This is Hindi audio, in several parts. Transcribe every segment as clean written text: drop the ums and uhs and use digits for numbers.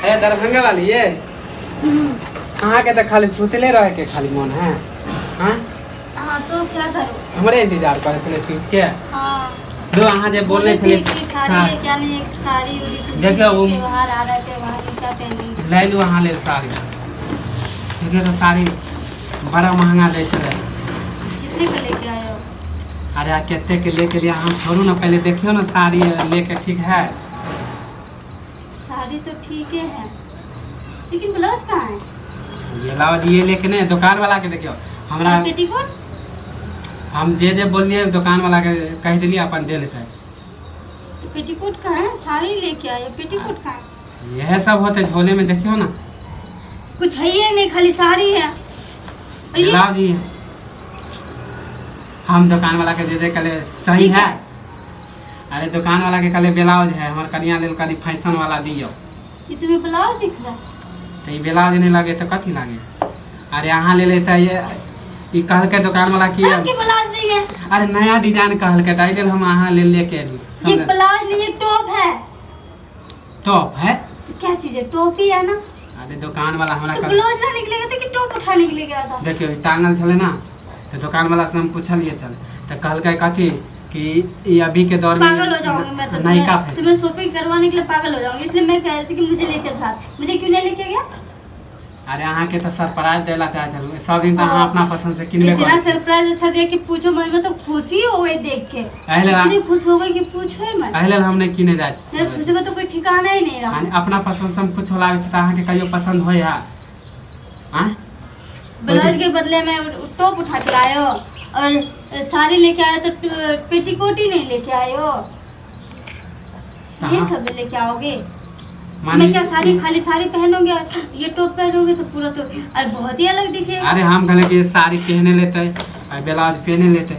है दरभंगा वाली ये अहाँ के तो खाली सुतले रहे के खाली मन है। हाँ तो क्या करूं? हमरे इंतजार करे चले सूत के। हाँ दो अहाँ जे बोलने चले साड़ी देखियो वो त्योहार आ रहा है, त्योहार में क्या पहनेंगे? ले लो अहाँ ले साड़ी। देखिए तो साड़ी बड़ा महंगा दे चले। कितने के लेके आए हो? अरे कितने के लेके दिया हम छोड़ू ना, पहले देखियो ना साड़ी लेके ठीक है। साड़ी तो ठीक है लेकिन ब्लाउज कहाँ है? ये ब्लाउज ये लेके नहीं दुकान वाला के देखियो हमरा पेटीकोट हम जे बोलिए दुकान वाला के कह दिलिए अपन दे लेते। तो पेटीकोट कहाँ है? साड़ी लेके आए, पेटीकोट कहाँ है? यह सब होते झोले में देखियो ना, कुछ है ही नहीं, खाली साड़ी है। और ये ब्लाउज ही है। हम दुकान वाला के दे दे कले सही है। अरे दुकान वाला के कले ब्लाउज है, हमारे कनिया लेल कनी फैशन वाला दियो। ये तुम्हें ब्लाउज दिख रहा है? तो ये ब्लाउज नहीं लगे तो कथी लगे? अरे यहाँ ले लेता ये कहल के दुकान वाला की आपके ब्लाउज नहीं है? अरे नया डिजाइन कहल के ताइल हम यहाँ ले लेके ये ब्लाउज नहीं, ये टॉप है। टॉप है तो क्या चीज है? टॉप ही है ना। अरे दुकान वाला हमरा तो ब्लाउज लाने के लिए गया था कि टॉप उठाने के लिए गया था? देखियो टांगल चले ना, तो दुकान वाला से हम पूछलिए चल तो कहल के कथी कि ये अभी के दौर में पागल हो जाऊंगी मैं तो। नयका तुम्हें शॉपिंग करवाने के लिए पागल हो जाऊंगी, इसलिए मैं कह रही थी कि मुझे ले चल साथ। मुझे क्यों नहीं लेके गया? अरे अहाँ के तो सरप्राइज देला चाहे चलो सब दिन तो अहाँ अपना पसंद से किनबे इतना सरप्राइज ऐसा दे कि पूछो मन में तो खुशी हो गई देख के। इतनी खुश हो गई कि पूछो ही मत। पहले हमने किने जाय मेरे खुशी का तो कोई ठिकाना ही नहीं रहा। अपना पसंद से हम कुछ लावे से अहाँ के कहियो पसंद होय है। हां ब्लाउज के बदले में टॉप उठा के लाए हो और साड़ी लेके आए तो पेटीकोट ही नहीं लेके आए हो। ये सब लेके आओगे? मैं क्या साड़ी खाली साड़ी पहनोगे, ये टॉप पहनोगे तो पूरा तो अरे बहुत ही अलग दिखेगा। अरे हम कहले कि साड़ी पहने लेते और ब्लाउज पहने लेते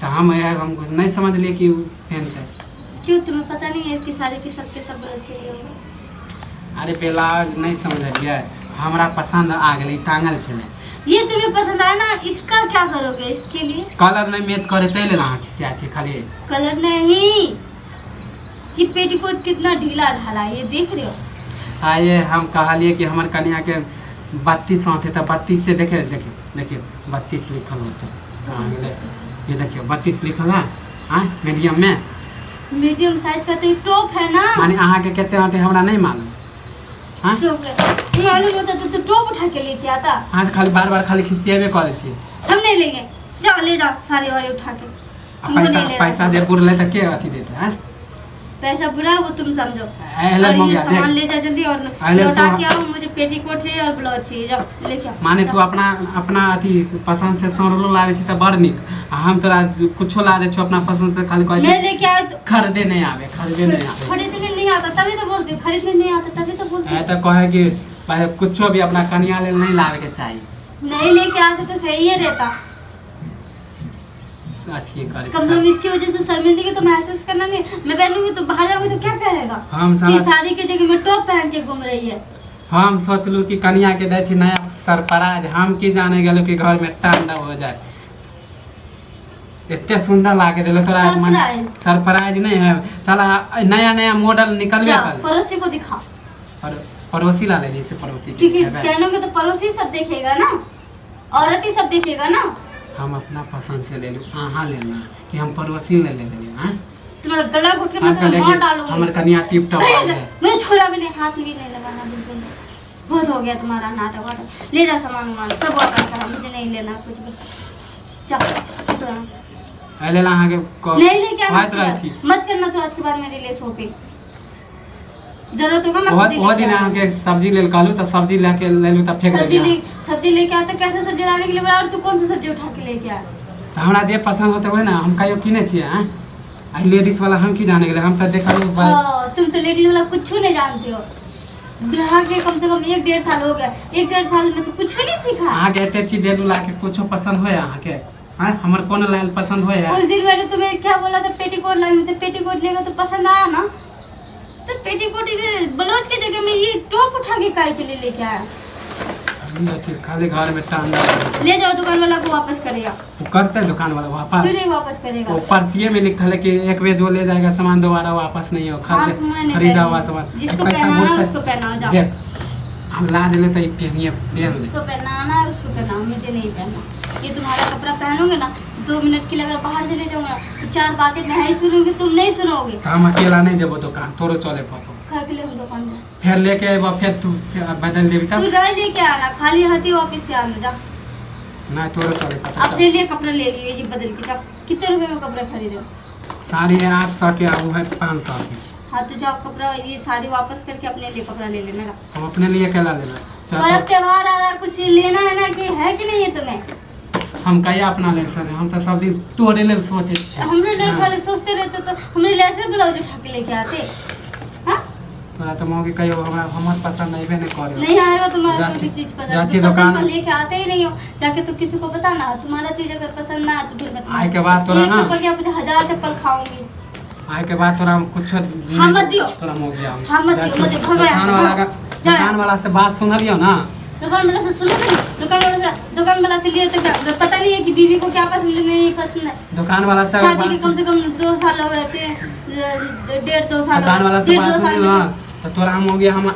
तो हम हमको नहीं समझ लिए कि पहनते। क्यों तुम्हें पता नहीं है कि साड़ी की सबके सब चाहिए होगा? अरे ब्लाउज नहीं समझलिए, हमरा पसंद आ गई टांगल छले। ये तुम्हें पसंद आया ना, इसका क्या करोगे? इसके लिए कलर नहीं मैच करे तै लेल अहाँ खिसिया छै खाली। कलर नहीं, ये पेटीकोट कितना ढीला ढाला है, ये देख रहे हो? आइए हम कहलिए कि हमारे कन्या के 32 होते तो 32 से देखिए देखिए देखिए 32 लिखल होते। ये देखिए 32 लिखल है। हाँ मीडियम में, मीडियम साइज का तो ये टॉप है ना। माने अहाँ के कितने होते हमरा नहीं मालूम। हाँ मालूम होता तो टॉप उठा के लेके आता। हाँ तो खाली बार बार खाली खिसियाबे करे छी। हम नहीं लेंगे, जाओ ले जाओ सारी वाली उठा के। पैसा दे बुर ले तो के अथी देते हैं? पैसा बुरा है वो तुम समझो। और ये सामान ले जा जल्दी और लौटा के आओ। मुझे पेटीकोट चाहिए और ब्लाउज चाहिए, जाओ लेके आओ। माने तू अपना अथी पसंद से सौरलो लावे छी त बड़ निक, हम तोरा कुछो ला दे छु अपना पसंद से खाली कहै छी नहीं लेके आओ तो खरीदे नहीं आवे। खरीदने नहीं आता तभी तो बोलती हूँ, खरीदने नहीं आता तभी तो बोलती हूँ। तो कहे कि कुछो भी अपना कन्या ले नहीं लावे के चाहिए। नहीं लेके आते तो सही है रहता। अथी करे कम से कम इसकी वजह से शर्मिंदगी तो महसूस करना नहीं। मैं पहनूंगी तो बाहर जाऊंगी तो क्या कहेगा हम कि साड़ी के जगह में टॉप पहन के घूम रही है। हम सोचलू कि कन्या के दे छी नया सरप्राइज, हम की जाने गेलू कि घर में तांडव हो जाए। इतने सुंदर लागे देले तोरा सरप्राइज नहीं है साला, नया नया मॉडल निकलबे कर। पड़ोसी को दिखा और पड़ोसी ला ले जैसे पड़ोसी क्योंकि कहनोगे तो पड़ोसी सब देखेगा ना, औरत ही सब देखेगा ना। हम अपना पसंद से ले लूं, अहाँ लेना कि हम पड़ोसी ले ले लिए। हां तुम्हारा गला घुट के मैं तुम्हें मार डालूंगी। हमर कन्या टिप टॉप है, मुझे छोड़ा भी नहीं, हाथ भी नहीं लगाना बिल्कुल। बहुत हो गया तुम्हारा नाटक वाटक। ले जा सामान वामान सब वापस करा, मुझे नहीं लेना कुछ भी। जा ले ला आगे नहीं लेके बात रह छी मत करना तो आज के बाद मेरे लिए शॉपिंग जरूरत होगा मैं बहुत दिन आगे सब्जी ले कहलू तो सब्जी लेके ले लू त फेंक दे। सब्जी लेके आ तो कैसे सब्जी लाने के लिए बोला और तू कौन सा सब्जी उठा के लेके आ? तो हमरा जे पसंद होते हुए ना हम कहियो किने छिए। हैं आई लेडीज वाला हम की जाने गेले, हम तो देखलू। तुम तो लेडीज वाला कुछ नहीं जानते हो। ग्राहक के कम से कम 1-1.5 साल हो गया, 1-1.5 साल में तो कुछ नहीं सीखा। आहाँ के एते चीज देलू ला के कुछो पसंद होय आहाँ के? हां हमर कोन लाल पसंद होय है? उस दिन मैंने तुम्हें क्या बोला था पेटीकोट लाने, तो पेटीकोट लेगा तो पसंद आया ना। तो पेटीकोट के ब्लाउज की जगह में ये टॉप उठा के काहे के लिए लेके आया? ये अथी खाली घर में टांग रहा ले जाओ, दुकान वाला को वापस करेगा। वो करते हैं दुकान वाला वापस। क्यों नहीं वापस करेगा? वो पर्चिए में लिखा है कि एक बेर जो ले जाएगा सामान दोबारा वापस नहीं हो, हाँ, तो मैंने खरीदा हुआ पहना। सामान। जिसको पैसा पहनाना है बोलता है, उसको पहनाओ, जाओ। देख हम ला दिले तो पहनिए पहन ले। जिसको पहनाना है उसको पहनाओ, मुझे नहीं पहनना। ये तुम्हारा कपड़ा पहनोगे ना, 2 मिनट के लिए अगर बाहर चले जाऊंगा ना तो 4 बातें मैं ही सुनूंगी, तुम नहीं सुनोगे। तो हम अकेला नहीं देबो दुकान, तोरो चले पातो। खा के लिए हम दुकान में फिर लेके आएबा, फिर तू फिर बदल देबी तू तब नहीं लेके आना, खाली हाथी वापस से आना। जा नहीं, तोरो चले पातो। अपने लिए कपड़ा ले लियो, ये बदल के जाओ। कितने रुपए में कपड़ा खरीदो? साड़ी है 800 के, अब है 500 के। हाँ तो जाओ, कपड़ा ये साड़ी वापस करके अपने लिए कपड़ा ले लेना। हम अपने लिए अकेला लेना पर्व त्योहार आ रहा है, कुछ लेना है ना, कि है कि नहीं है तुम्हें? हम कहिया अपना ले सके, हम तो सब दिन तोरे ले सोचे थे। हमरे लिए पहले सोचते रहते तो हमरे लिए ऐसे ब्लाउज उठा के लेके आते। हाँ तोरा तो मौके कहियो हमरा हमर पसंद नहीं बने करे। नहीं आएगा तुम्हारा कोई भी जाची- चीज पसंद, जाची तुम दुकान- पसंद पर लेके आते ही नहीं हो। जाके तो किसी को बताना, तुम्हारा चीज अगर पसंद ना आए तो फिर मैं आए के बाद तोरा एक ना- चप्पल के आप 1000 चप्पल खाऊंगी। आए के बाद तोरा कुछ हाँ, मत दियो। तोरा हो गया। हाँ, मत दियो, मत दियो, भगाओ यहाँ से, भगाओ। जाओ यहाँ दुकान वाला से बात सुनलियो ना। दुकान वाला से सुनो नहीं, दुकान वाला से लिए तो क्या पता नहीं है कि बीवी को क्या पसंद है नहीं पसंद है। दुकान वाला से शादी के कम से कम 2 साल हो गए थे, 1.5-2 साल दुकान वाला से 1.5-2 बात साल सुनलियो में ना, तो तोरा हम हो गया, हम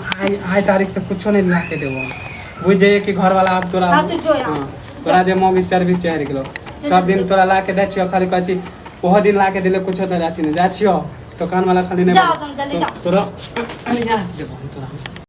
आए तारीख से कुछो नहीं ला के देबो। बुझ जाइए कि घर वाला अब तोरा हाँ, तो जो यहाँ हाँ, से। तोरा जे मौगी चर्बी चढ़ गेलो, सब दिन तोरा ला के दै छियो, खाली कहै छी ओहो दिन ला के दिले कुछो तो जाती नहीं जा छियो। दुकान वाला खाली नहीं जाओ तुम जल्दी जाओ। तोरा अनिया से देबो तोरा।